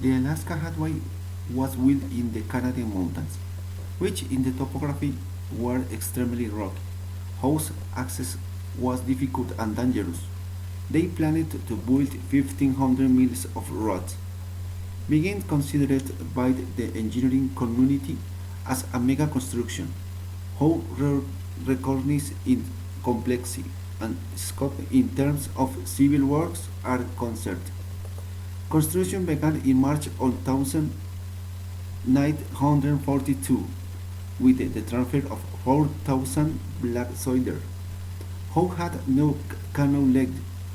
The Alaska Highway was built in the Canadian mountains, which in the topography were extremely rocky. House access was difficult and dangerous. They planned to build 1,500 miles of roads, being considered by the engineering community as a mega construction. How recognized in complexity and scope in terms of civil works are concerned. Construction began in March 1942 with the transfer of 4,000 black soldiers who had no canon leg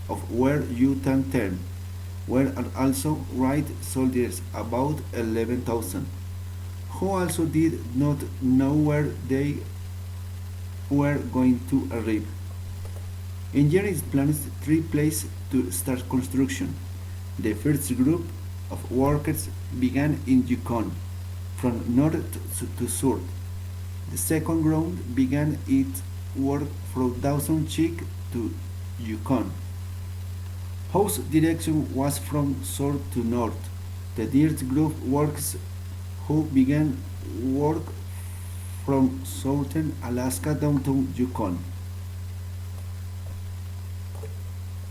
of where you can turn, were also white soldiers about 11,000 who also did not know where they were going to arrive. Engineers planned three places to start construction. The first group of workers began in Yukon, from north to south. The second group began its work from Dawson Creek to Yukon. Whose direction was from south to north. The third group workers who began work from southern Alaska down to Yukon.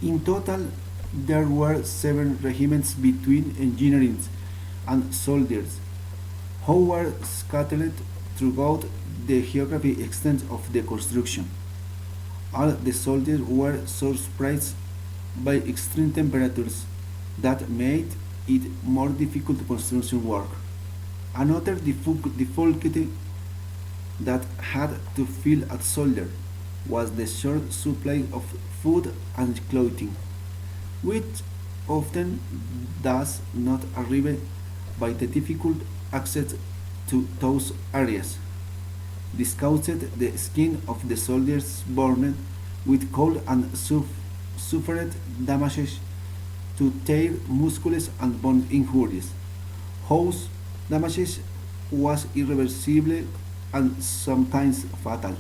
In total, there were 7 regiments between engineers and soldiers who were scattered throughout the geographic extent of the construction. All the soldiers were so surprised by extreme temperatures that made it more difficult construction work. Another difficulty that had to fill a soldier was the short supply of food and clothing, which often does not arrive by the difficult access to those areas. This caused the skin of the soldiers burned with cold and suffered damages to their muscles and bone injuries, whose damages was irreversible and sometimes fatal.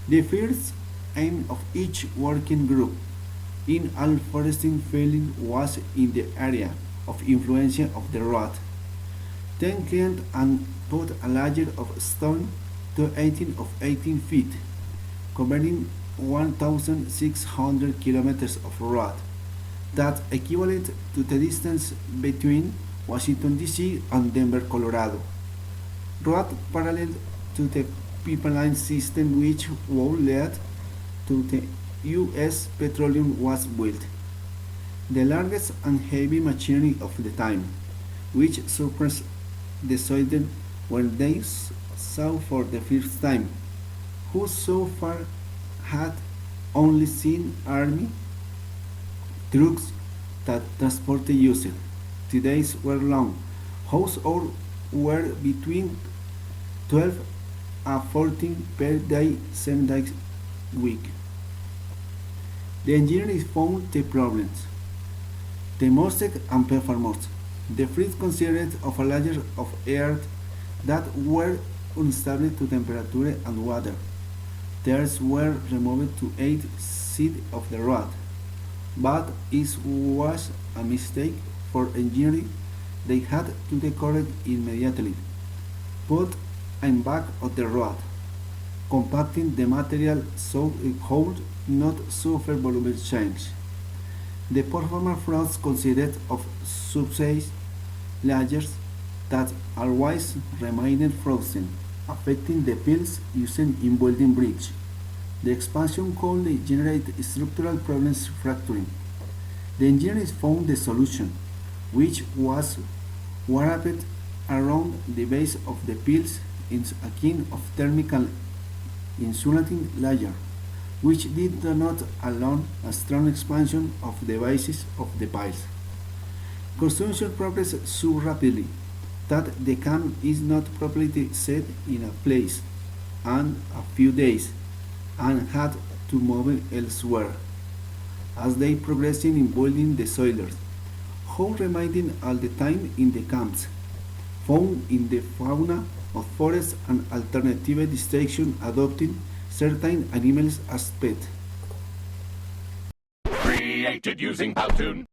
The first aim of each working group in all foresting failing was in the area of influence of the road. Then cleaned and put a layer of stone to 18 feet, covering 1,600 kilometers of road, that equivalent to the distance between Washington D.C. and Denver, Colorado. Road parallel to the pipeline system which would lead to the U.S. petroleum was built, the largest and heavy machinery of the time, which surprised the soldiers when they saw for the first time, who so far had only seen army trucks that transported used. The days were long. Hours were between 12 and 14 per day, 7 days a week. The engineers found the problems. The most and performance. The fleet consisted of a layer of earth that were unstable to temperature and water. Theirs were removed to aid seed of the road, but it was a mistake for engineering. They had to decorate immediately, put in back of the road, compacting the material so it would not suffer volume change. The performance fronts consisted of subspace layers that always remained frozen, affecting the pills used in building bridge. The expansion could generate structural problems fracturing. The engineers found the solution, which was wrapped around the base of the pills in a kind of thermal insulating layer, which did not allow a strong expansion of the bases of the piles. Construction progressed so rapidly that the camp is not properly set in a place and a few days and had to move elsewhere. As they progressed in building the soilers, who remained all the time in the camps, found in the fauna of forests and alternative distraction adopting certain animals as pets. Created using Powtoon.